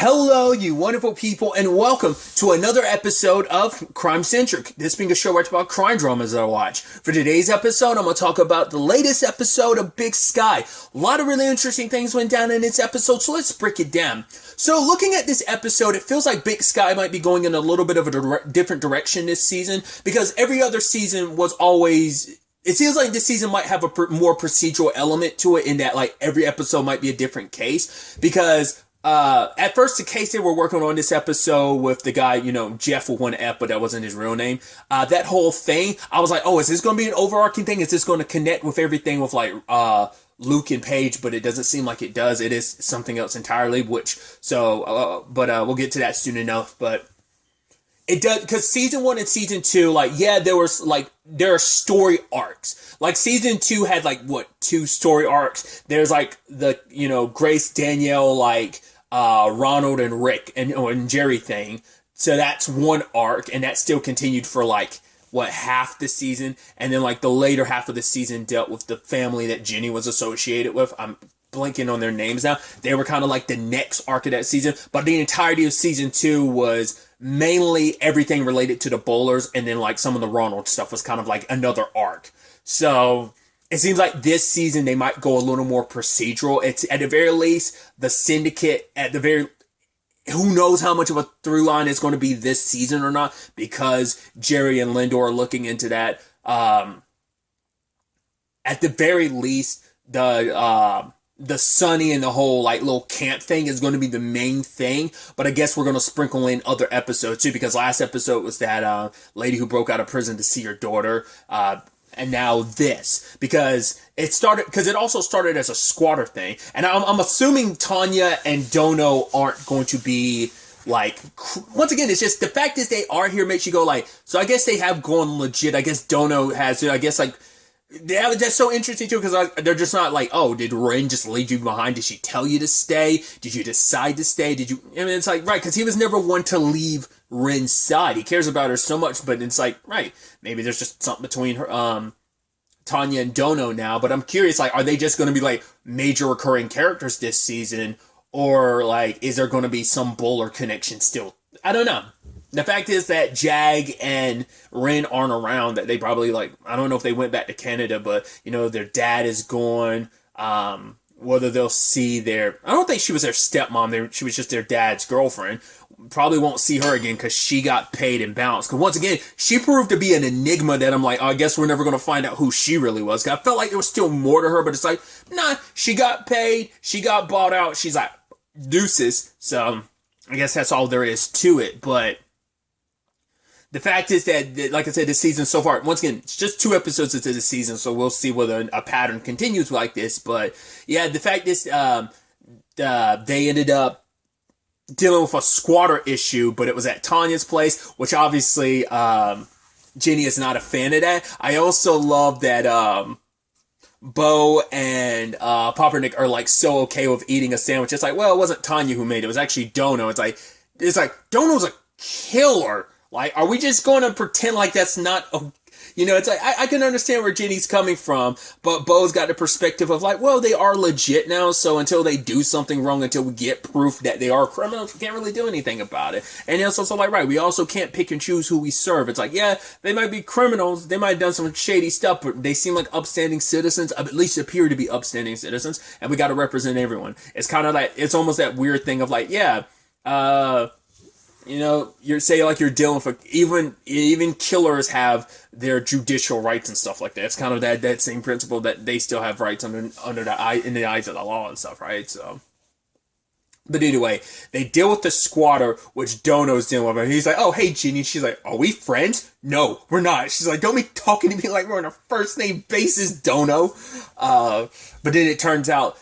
Hello, you wonderful people, and welcome to another episode of Crime Centric. This being a show where I talk about crime dramas that I watch. For today's episode, I'm going to talk about the latest episode of Big Sky. A lot of really interesting things went down in this episode, so let's break it down. So, looking at this episode, it feels like Big Sky might be going in a little bit of a different direction this season, because every other season was always... It seems like this season might have a more procedural element to it, in that like every episode might be a different case, because... at first, the case they were working on this episode with the guy, Jeff with one F, but that wasn't his real name. That whole thing, I was like, oh, is this going to be an overarching thing? Is this going to connect with everything with like, Luke and Paige? But it doesn't seem like it does. It is something else entirely, but we'll get to that soon enough. But it does, because season 1 and season 2, there are story arcs. Like, season 2 had, 2 story arcs. There's, the, Grace, Danielle, Ronald and Rick and Jerry thing. So that's one arc, and that still continued for, half the season. And then, the later half of the season dealt with the family that Jenny was associated with. I'm blanking on their names now. They were kind of the next arc of that season. But the entirety of season 2 was mainly everything related to the bowlers, and then some of the Ronald stuff was kind of another arc. So it seems like this season they might go a little more procedural. It's at the very least the Syndicate who knows how much of a through line it's going to be this season or not, because Jerry and Lindor are looking into that. At the very least, the Sunny and the whole little camp thing is going to be the main thing, but I guess we're going to sprinkle in other episodes too, because last episode was that lady who broke out of prison to see her daughter, and now this, because it also started as a squatter thing, and I'm assuming Tanya and Dono aren't going to be once again, it's just the fact is they are here makes you go so I guess they have gone legit. I guess Dono has, I guess yeah, that's so interesting too, because they're just not oh, did Ren just leave you behind? Did she tell you to stay? Did you decide to stay? It's right, because he was never one to leave Ren's side. He cares about her so much, but it's right, maybe there's just something between her, Tanya and Dono now, but I'm curious, are they just going to be major recurring characters this season, or is there going to be some bowler connection still? I don't know. The fact is that Jag and Ren aren't around, that they probably, I don't know if they went back to Canada, but, their dad is gone. Whether they'll see I don't think she was their stepmom. She was just their dad's girlfriend. Probably won't see her again because she got paid and bounced. Because once again, she proved to be an enigma that I'm I guess we're never going to find out who she really was. Cause I felt like there was still more to her, but it's nah, she got paid. She got bought out. She's deuces. So I guess that's all there is to it. But the fact is that, like I said, this season so far, once again, it's just 2 episodes into the season, so we'll see whether a pattern continues like this. But yeah, the fact is, they ended up dealing with a squatter issue, but it was at Tanya's place, which obviously Jenny is not a fan of that. I also love that Bo and Pumpernickel are so okay with eating a sandwich. It's well, it wasn't Tanya who made it. It was actually Dono. It's Dono's a killer. Are we just going to pretend that's not, it's I can understand where Jenny's coming from, but Bo's got the perspective of well, they are legit now, so until they do something wrong, until we get proof that they are criminals, we can't really do anything about it. And it's also right, we also can't pick and choose who we serve. It's yeah, they might be criminals, they might have done some shady stuff, but they seem like upstanding citizens, at least appear to be upstanding citizens, and we got to represent everyone. It's kind of it's almost that weird thing of yeah, you're saying you're dealing with even killers have their judicial rights and stuff like that. It's kind of that same principle that they still have rights under in the eyes of the law and stuff, right? So, but anyway, they deal with the squatter, which Dono's dealing with. And he's oh, hey, Jenny. She's are we friends? No, we're not. She's don't be talking to me like we're on a first name basis, Dono. But then it turns out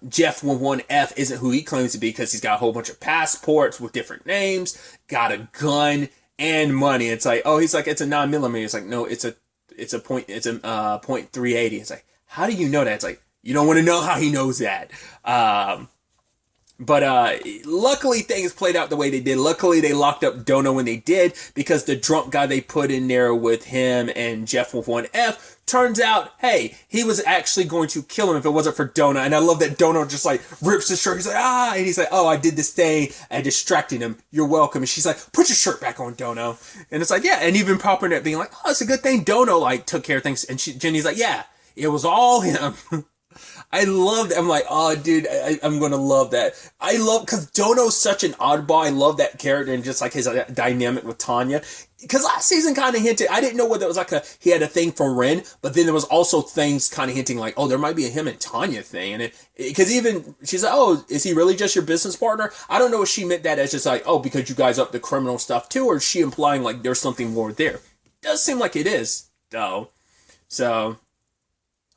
Jeff with one F isn't who he claims to be, because he's got a whole bunch of passports with different names, got a gun and money. It's oh, he's it's a 9mm. It's no, it's a point .380. It's how do you know that? It's you don't want to know how he knows that. But luckily things played out the way they did. Luckily they locked up Dono when they did, because the drunk guy they put in there with him and Jeff with one F, turns out, hey, he was actually going to kill him if it wasn't for Dono. And I love that Dono just like rips his shirt. He's like, ah, and he's like, oh, I did this thing and distracting him. You're welcome. And she's like, put your shirt back on, Dono. And it's like, yeah. And even Papa Net being like, oh, it's a good thing Dono like took care of things. And Jenny's like, yeah, it was all him. I love that. I'm like, oh, dude, I'm going to love that. I love, because Dono's such an oddball. I love that character and just like his dynamic with Tanya. Because last season kind of hinted, I didn't know whether it was like he had a thing for Ren, but then there was also things kind of hinting like, oh, there might be a him and Tanya thing. And because even, she's like, oh, is he really just your business partner? I don't know if she meant that as just like, oh, because you guys up the criminal stuff too, or is she implying like there's something more there? It does seem like it is, though. So...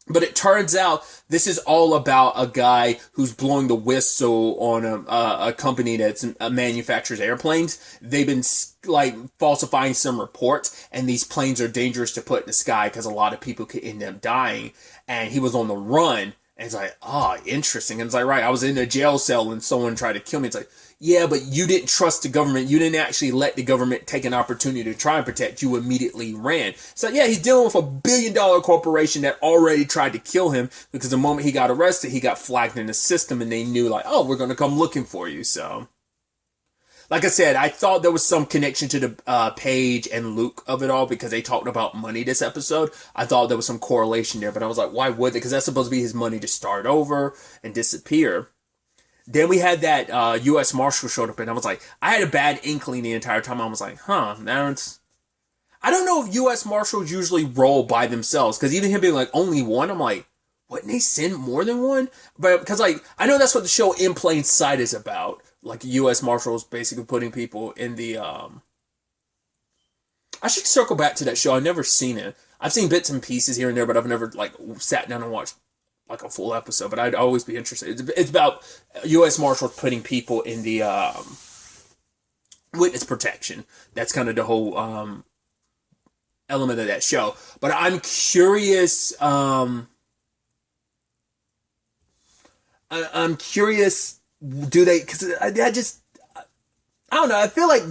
But it turns out this is all about a guy who's blowing the whistle on a company that manufactures airplanes. They've been like falsifying some reports, and these planes are dangerous to put in the sky because a lot of people could end up dying. And he was on the run, and it's like, oh, interesting. And it's like, right, I was in a jail cell and someone tried to kill me. It's like, yeah, but you didn't trust the government. You didn't actually let the government take an opportunity to try and protect you. Immediately ran. So yeah, he's dealing with a $1 billion corporation that already tried to kill him, because the moment he got arrested, he got flagged in the system and they knew like, oh, we're going to come looking for you. So like I said, I thought there was some connection to the Paige and Luke of it all, because they talked about money this episode. I thought there was some correlation there, but I was like, why would they? Because that's supposed to be his money to start over and disappear. Then we had that U.S. Marshal showed up, and I was like, I had a bad inkling the entire time. I was like, huh, that's... I don't know if U.S. Marshals usually roll by themselves, because even him being like, only one, I'm like, wouldn't they send more than one? But because like, I know that's what the show In Plain Sight is about. Like, U.S. Marshals basically putting people in the... I should circle back to that show. I've never seen it. I've seen bits and pieces here and there, but I've never like sat down and watched like a full episode, but I'd always be interested. It's about U.S. Marshals putting people in the witness protection. That's kind of the whole element of that show. But I'm curious. I'm curious. Do they? Because I don't know. I feel like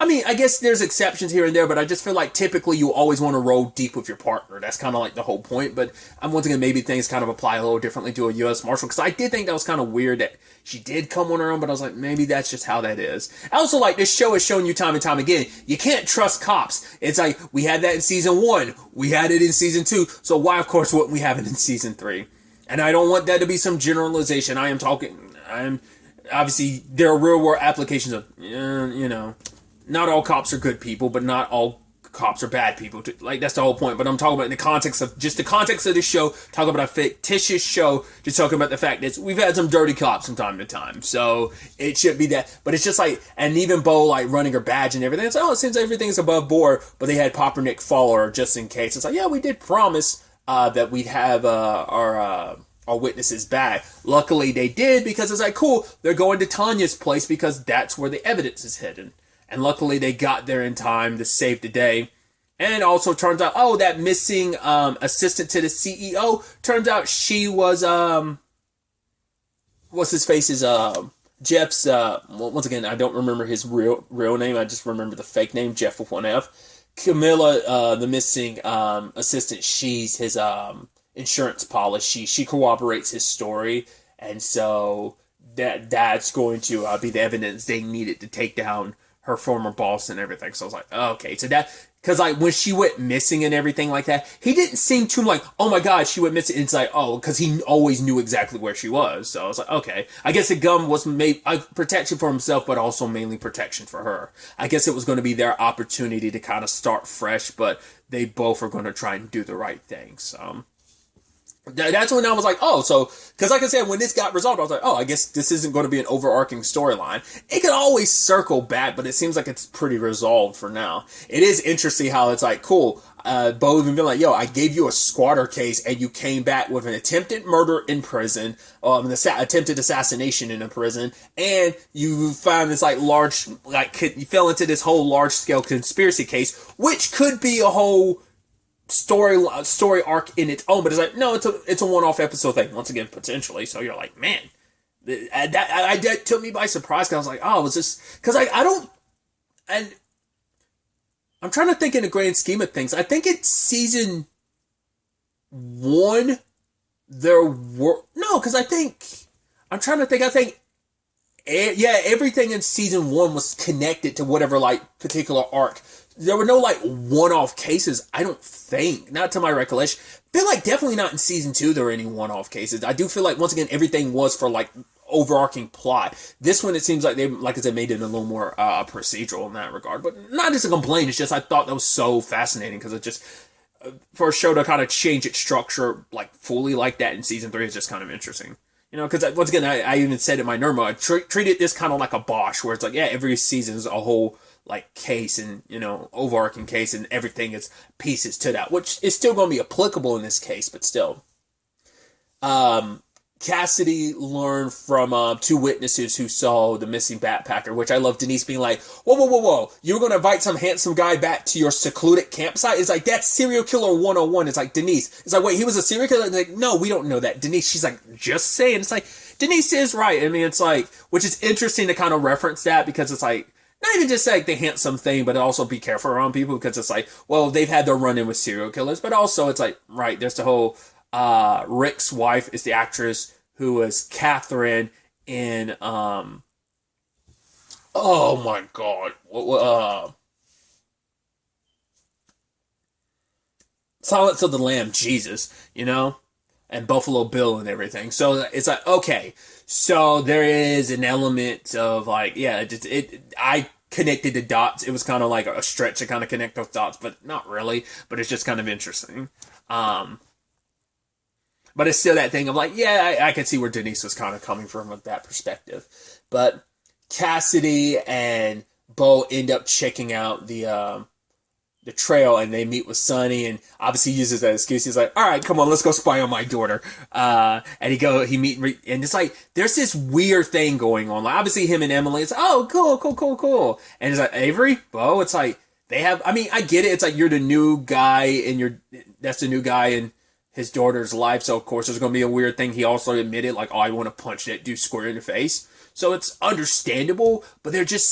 I guess there's exceptions here and there, but I just feel like typically you always want to roll deep with your partner. That's kind of like the whole point. But I'm once again, maybe things kind of apply a little differently to a U.S. Marshal, because I did think that was kind of weird that she did come on her own, but I was like, maybe that's just how that is. I also like this show has shown you time and time again, you can't trust cops. It's like, we had that in season 1. We had it in season 2. So why, of course, wouldn't we have it in season 3? And I don't want that to be some generalization. Obviously, there are real world applications of, not all cops are good people, but not all cops are bad people. Like, that's the whole point. But I'm talking about in the context of this show, talking about a fictitious show, just talking about the fact that we've had some dirty cops from time to time. So it should be that. But it's just like, and even Bo, like, running her badge and everything. It's like, oh, since everything's above board, but they had Poppernick follow her just in case. It's like, yeah, we did promise that we'd have our witnesses back. Luckily they did, because it's like, cool, they're going to Tanya's place because that's where the evidence is hidden. And luckily they got there in time to save the day. And it also turns out, oh, that missing assistant to the CEO, turns out she was, what's his face is, Jeff's, once again, I don't remember his real name, I just remember the fake name, Jeff with one F. Camilla, the missing assistant, she's his insurance policy. She corroborates his story, and so that's going to be the evidence they needed to take down her former boss and everything. So I was like, okay, so that, because like when she went missing and everything like that, he didn't seem too like, oh my god, she went missing. It's like, oh, because he always knew exactly where she was. So I was like, okay, I guess the gun was made protection for himself, but also mainly protection for her. I guess it was going to be their opportunity to kind of start fresh, but they both are going to try and do the right thing. So that's when I was like, oh, so, because like I said, when this got resolved, I was like, oh, I guess this isn't going to be an overarching storyline. It could always circle back, but it seems like it's pretty resolved for now. It is interesting how it's like, cool, Bo even been like, yo, I gave you a squatter case and you came back with an attempted murder in prison, an attempted assassination in a prison, and you found this like large, like you fell into this whole large scale conspiracy case, which could be a whole story arc in its own, but it's like, no, it's a one-off episode thing, once again, potentially. So you're like, man, That took me by surprise. Cause I was like, oh, was this? Because I don't, and I'm trying to think in the grand scheme of things. I think it's season one. There were no, because I think I'm trying to think. I think yeah, everything in season one was connected to whatever like particular arc. There were no like one-off cases, I don't think, not to my recollection. I feel like definitely not in season two there were any one-off cases. I do feel like once again everything was for like overarching plot. This one it seems like they, like I said, made it a little more procedural in that regard, but not just a complaint. It's just I thought that was so fascinating because it just for a show to kind of change its structure like fully like that in season three is just kind of interesting. You know, because once again, I even said in my Nerdmo, I treated this kind of like a Bosch, where it's like, yeah, every season is a whole, like, case and, you know, overarching case, and everything is pieces to that, which is still going to be applicable in this case, but still. Cassidy learned from two witnesses who saw the missing backpacker, which I love Denise being like, whoa, you're going to invite some handsome guy back to your secluded campsite? It's like, that's serial killer 101. It's like, Denise. It's like, wait, he was a serial killer? It's like, no, we don't know that. Denise, she's like, just saying. It's like, Denise is right. I mean, it's like, which is interesting to kind of reference that because it's like, not even just like the handsome thing, but also be careful around people because it's like, well, they've had their run-in with serial killers, but also it's like, right, there's the whole, Rick's wife is the actress who was Catherine in, oh my god, Silence of the Lamb, Jesus, you know, and Buffalo Bill and everything. So it's like, okay, so there is an element of like, yeah, I connected the dots. It was kind of like a stretch to kind of connect those dots, but not really, but it's just kind of interesting. But it's still that thing of like, yeah, I can see where Denise was kind of coming from with that perspective. But Cassidy and Bo end up checking out the trail, and they meet with Sonny, and obviously uses that excuse. He's like, all right, come on, let's go spy on my daughter. And and it's like, there's this weird thing going on. Like, obviously him and Emily, it's like, oh, cool. And it's like, Avery, Bo, it's like, they have, I mean, I get it. It's like, you're the new guy, and that's the new guy in his daughter's life. So, of course, there's going to be a weird thing. He also admitted, like, oh, I want to punch that dude square in the face. So it's understandable, but there is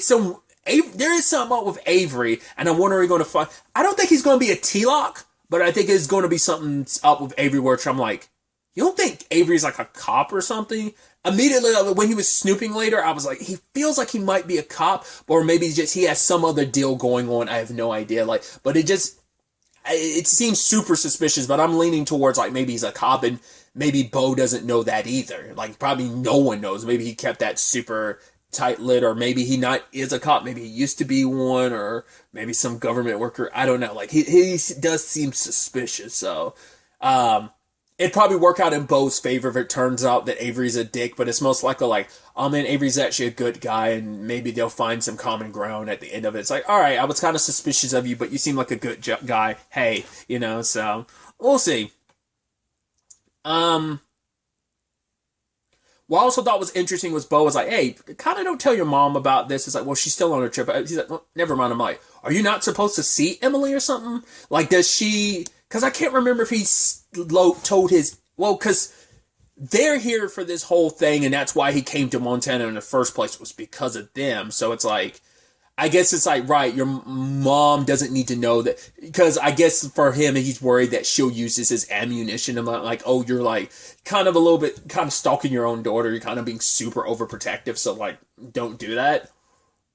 something up with Avery, and I wonder if he's going to find. I don't think he's going to be a T-Lock, but I think it's going to be something up with Avery where I'm like, you don't think Avery's like a cop or something? Immediately, when he was snooping later, I was like, he feels like he might be a cop, or maybe just he has some other deal going on. I have no idea. Like, but it seems super suspicious, but I'm leaning towards like maybe he's a cop, and maybe Bo doesn't know that either. Like, probably no one knows. Maybe he kept that super tight lid, or maybe he not is a cop. Maybe he used to be one, or maybe some government worker. I don't know. Like, he does seem suspicious. So, it'd probably work out in Bo's favor if it turns out that Avery's a dick, but it's most likely like, oh man, Avery's actually a good guy, and maybe they'll find some common ground at the end of it. It's like, all right, I was kind of suspicious of you, but you seem like a good guy. Hey, you know, so we'll see. What I also thought was interesting was Bo was like, hey, kind of don't tell your mom about this. It's like, well, she's still on her trip. He's like, well, never mind. I'm like, are you not supposed to see Emily or something? Like, does she... Because I can't remember if he told his... Well, because they're here for this whole thing, and that's why he came to Montana in the first place, was because of them. So it's like... I guess it's like, right, your mom doesn't need to know that, because I guess for him, he's worried that she'll use this as ammunition. I'm like, oh, you're like kind of a little bit kind of stalking your own daughter. You're kind of being super overprotective. So like, don't do that.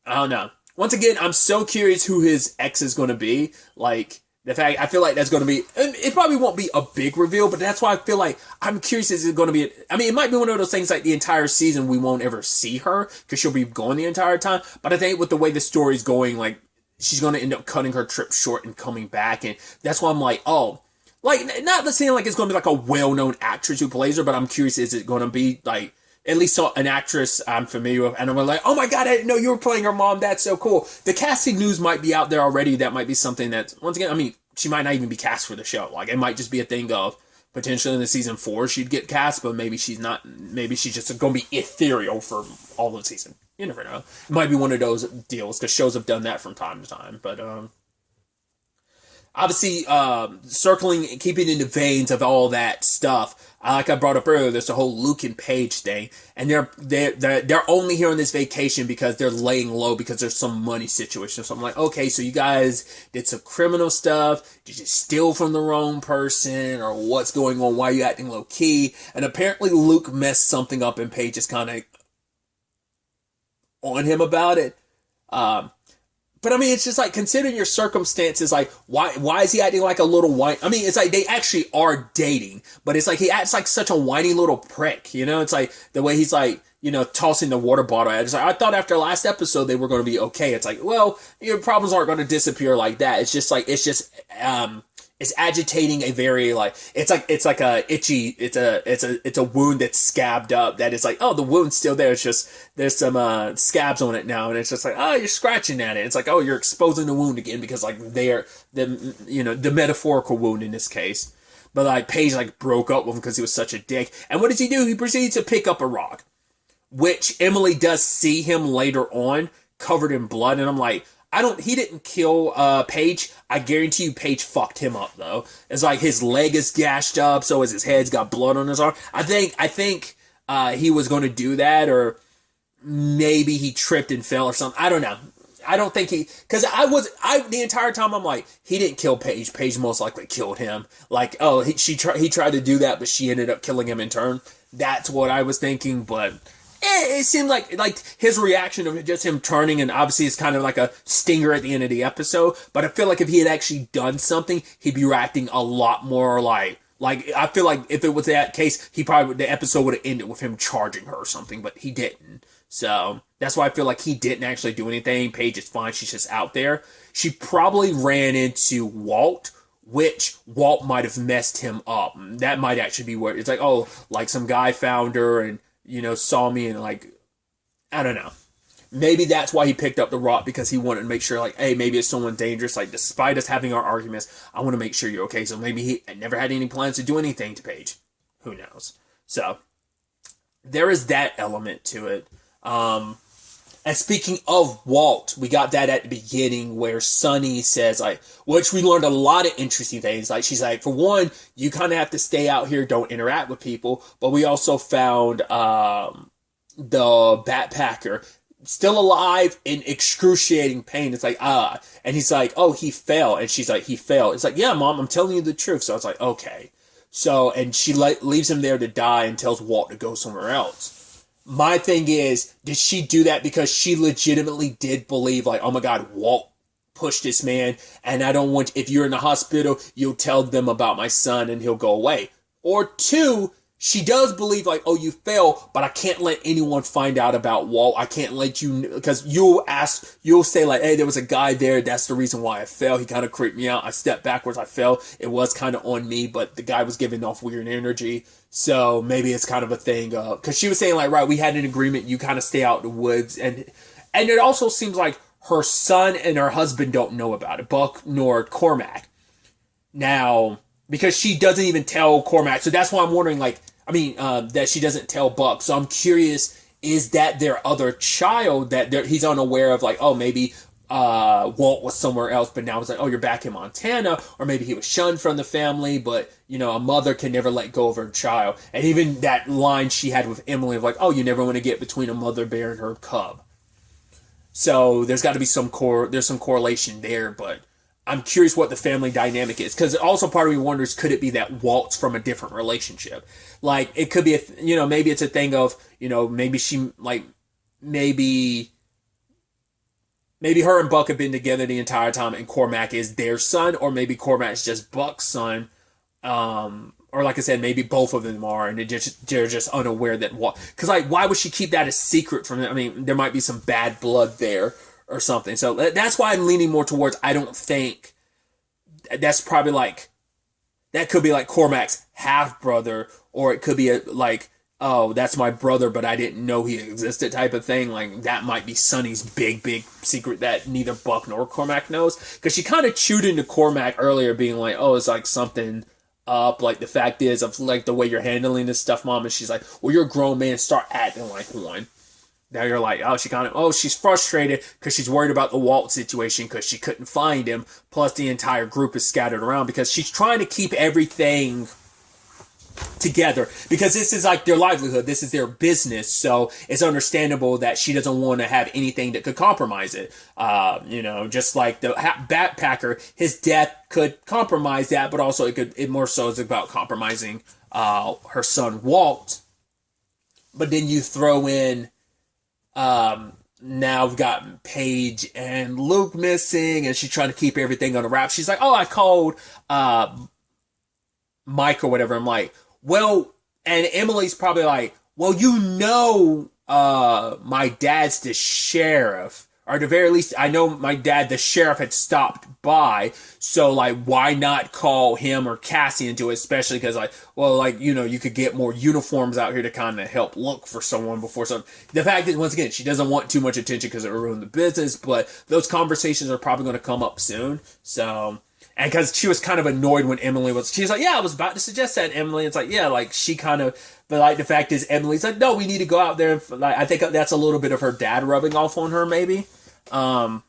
I don't know. Once again, I'm so curious who his ex is going to be. Like, the fact, I feel like that's going to be, it probably won't be a big reveal, but that's why I feel like I'm curious, is it going to be, I mean, it might be one of those things like the entire season we won't ever see her because she'll be gone the entire time. But I think with the way the story's going, like, she's going to end up cutting her trip short and coming back. And that's why I'm like, oh, like, not saying like it's going to be like a well-known actress who plays her, but I'm curious, is it going to be like, at least an actress I'm familiar with, and I'm like, oh my god, I didn't know you were playing her mom, that's so cool. The casting news might be out there already. That might be something that, once again, I mean, she might not even be cast for the show. Like, it might just be a thing of, potentially in the season 4 she'd get cast, but maybe she's not, maybe she's just going to be ethereal for all of the season. You never know. It might be one of those deals, because shows have done that from time to time, but, obviously, circling, keeping in the veins of all that stuff. Like I brought up earlier, there's the whole Luke and Paige thing, and they're only here on this vacation because they're laying low because there's some money situation. So I'm like, okay, so you guys did some criminal stuff. Did you steal from the wrong person, or what's going on? Why are you acting low key? And apparently Luke messed something up, and Paige is kind of on him about it. But I mean, it's just like, considering your circumstances, like, why is he acting like a little whine? I mean, it's like they actually are dating, but it's like he acts like such a whiny little prick, you know? It's like the way he's like, you know, tossing the water bottle at. It's like, I thought after last episode they were going to be okay. It's like, well, your problems aren't going to disappear like that. It's just like, it's agitating a very, like, it's like a itchy, it's a wound that's scabbed up that is like, oh, the wound's still there. It's just, there's some, scabs on it now. And it's just like, oh, you're scratching at it. It's like, oh, you're exposing the wound again because like the metaphorical wound in this case. But like Paige like broke up with him because he was such a dick. And what does he do? He proceeds to pick up a rock, which Emily does see him later on covered in blood. And I'm like, he didn't kill Paige. I guarantee you Paige fucked him up though. It's like his leg is gashed up, so as his head's got blood on his arm. I think he was going to do that, or maybe he tripped and fell or something. I don't know. I don't think because the entire time I'm like, he didn't kill Paige. Paige most likely killed him. Like, oh, he tried to do that, but she ended up killing him in turn. That's what I was thinking, but it seemed like his reaction of just him turning, and obviously it's kind of like a stinger at the end of the episode, but I feel like if he had actually done something, he'd be reacting a lot more like I feel like if it was that case, the episode would have ended with him charging her or something, but he didn't. So that's why I feel like he didn't actually do anything. Paige is fine. She's just out there. She probably ran into Walt, which Walt might have messed him up. That might actually be where it's like, oh, like some guy found her and, you know, saw me and like, I don't know. Maybe that's why he picked up the rock, because he wanted to make sure, like, hey, maybe it's someone dangerous. Like, despite us having our arguments, I want to make sure you're okay. So maybe he never had any plans to do anything to Paige. Who knows? So there is that element to it. And speaking of Walt, we got that at the beginning where Sunny says, like, which we learned a lot of interesting things. Like, she's like, for one, you kind of have to stay out here, don't interact with people. But we also found the backpacker still alive in excruciating pain. It's like, and he's like, oh, he fell. And she's like, he fell. It's like, yeah, Mom, I'm telling you the truth. So I was like, okay. So, and she leaves him there to die and tells Walt to go somewhere else. My thing is, did she do that because she legitimately did believe, like, oh my God, Walt pushed this man, and I don't want, if you're in the hospital, you'll tell them about my son and he'll go away. Or two, she does believe, like, oh, you fell, but I can't let anyone find out about Walt. I can't let you, because you'll say, like, hey, there was a guy there. That's the reason why I fell. He kind of creeped me out. I stepped backwards. I fell. It was kind of on me, but the guy was giving off weird energy. So maybe it's kind of a thing of, because she was saying, like, right, we had an agreement. You kind of stay out in the woods. And it also seems like her son and her husband don't know about it, Buck nor Cormac. Now, because she doesn't even tell Cormac. So that's why I'm wondering, like, that she doesn't tell Buck. So I'm curious, is that their other child that he's unaware of? Like, oh, maybe Walt was somewhere else, but now it's like, oh, you're back in Montana. Or maybe he was shunned from the family, but, you know, a mother can never let go of her child. And even that line she had with Emily of like, oh, you never want to get between a mother bear and her cub. So there's got to be some correlation there, but I'm curious what the family dynamic is, because also part of me wonders, could it be that Walt's from a different relationship? Like, it could be, maybe it's a thing of, maybe she, like, maybe her and Buck have been together the entire time and Cormac is their son, or maybe Cormac's just Buck's son. Or like I said, maybe both of them are, and they're just unaware that because, like, why would she keep that a secret from them? I mean, there might be some bad blood there or something. So that's why I'm leaning more towards, I don't think that's probably like, that could be like Cormac's half brother, or it could be like, oh, that's my brother, but I didn't know he existed type of thing. Like, that might be Sonny's big secret that neither Buck nor Cormac knows. Because she kind of chewed into Cormac earlier, being like, oh, it's like something up. Like, the fact is, of like the way you're handling this stuff, Mom. And she's like, well, you're a grown man, start acting like one. Now you're like, she's frustrated because she's worried about the Walt situation because she couldn't find him. Plus, the entire group is scattered around because she's trying to keep everything together because this is like their livelihood. This is their business. So it's understandable that she doesn't want to have anything that could compromise it. Just like the backpacker, his death could compromise that, but also it more so is about compromising her son Walt. But then you throw in now we've got Paige and Luke missing, and she's trying to keep everything on the wrap. She's like, I called Mike or whatever. I'm like, well, and Emily's probably like, well, my dad's the sheriff. Or at the very least, I know my dad, the sheriff, had stopped by. So, like, why not call him or Cassie into it? Especially because, you could get more uniforms out here to kind of help look for someone before something. The fact is, once again, she doesn't want too much attention because it will ruin the business. But those conversations are probably going to come up soon. So, and because she was kind of annoyed when she's like, I was about to suggest that, Emily. It's like, she kind of, but like the fact is, Emily's like, no, we need to go out there. And, I think that's a little bit of her dad rubbing off on her, maybe. I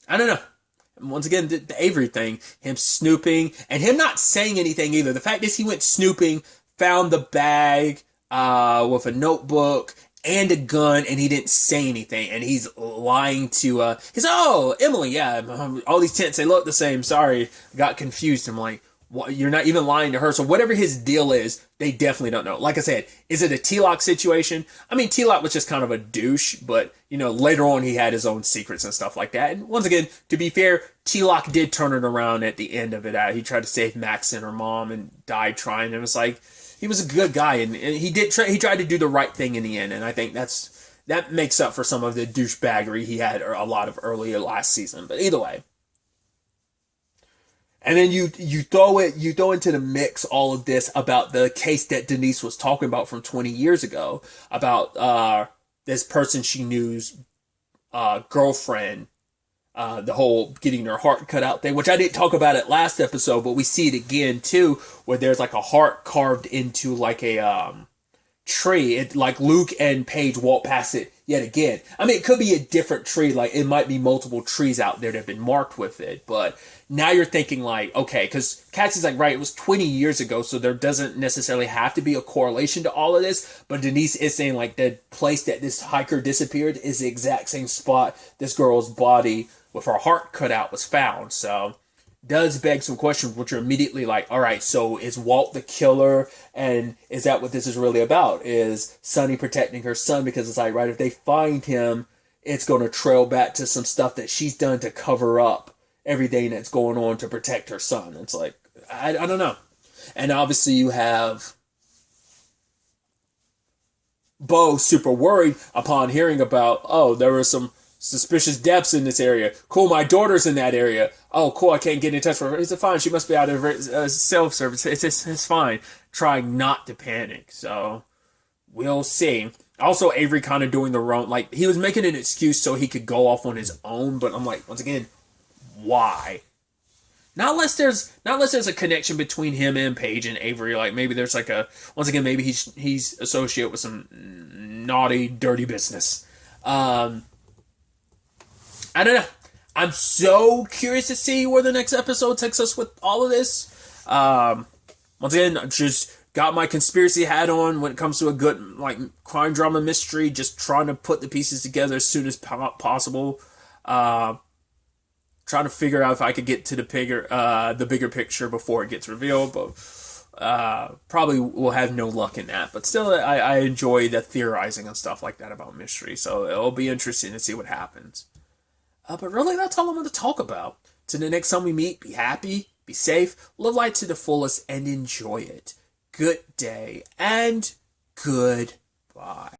don't know. Once again, the Avery thing, him snooping and him not saying anything either. The fact is he went snooping, found the bag, with a notebook and a gun, and he didn't say anything. And he's lying to, he's, Emily, yeah, all these tents, they look the same. Sorry, got confused. I'm like, what? You're not even lying to her. So whatever his deal is, they definitely don't know. Like I said, is it a T-Lock situation? I mean, T-Lock was just kind of a douche, but, later on he had his own secrets and stuff like that. And once again, to be fair, T-Lock did turn it around at the end of it. He tried to save Max and her mom and died trying. And it's like, he was a good guy, and he tried to do the right thing in the end. And I think that makes up for some of the douchebaggery he had a lot of earlier last season. But either way. And then you throw into the mix all of this about the case that Denise was talking about from 20 years ago about this person she knew's girlfriend, the whole getting her heart cut out thing, which I didn't talk about it last episode, but we see it again too, where there's like a heart carved into like a tree. It like Luke and Paige walk past it yet again. I mean, it could be a different tree, like it might be multiple trees out there that have been marked with it, but now you're thinking like, okay, because Cassie's like, right, it was 20 years ago, so there doesn't necessarily have to be a correlation to all of this, but Denise is saying like the place that this hiker disappeared is the exact same spot this girl's body with her heart cut out was found. So does beg some questions, which are immediately like, all right, so is Walt the killer? And is that what this is really about? Is Sunny protecting her son? Because it's like, right, if they find him, it's going to trail back to some stuff that she's done to cover up everything that's going on to protect her son. It's like, I don't know. And obviously you have Bo super worried upon hearing about, there were some suspicious deaths in this area. Cool, my daughter's in that area. Oh, cool, I can't get in touch with her. It's fine, she must be out of self-service. It's fine. Trying not to panic. So, we'll see. Also, Avery kind of doing the wrong, like, he was making an excuse so he could go off on his own, but I'm like, once again, why? Not unless there's a connection between him and Paige and Avery. Like, maybe there's like once again, maybe he's associated with some naughty, dirty business. I don't know. I'm so curious to see where the next episode takes us with all of this. Once again, I just got my conspiracy hat on when it comes to a good like crime drama mystery. Just trying to put the pieces together as soon as possible. Trying to figure out if I could get to the bigger picture before it gets revealed, but probably will have no luck in that. But still, I enjoy the theorizing and stuff like that about mystery. So it'll be interesting to see what happens. But really, that's all I'm going to talk about. Till the next time we meet, be happy, be safe, live life to the fullest, and enjoy it. Good day, and goodbye.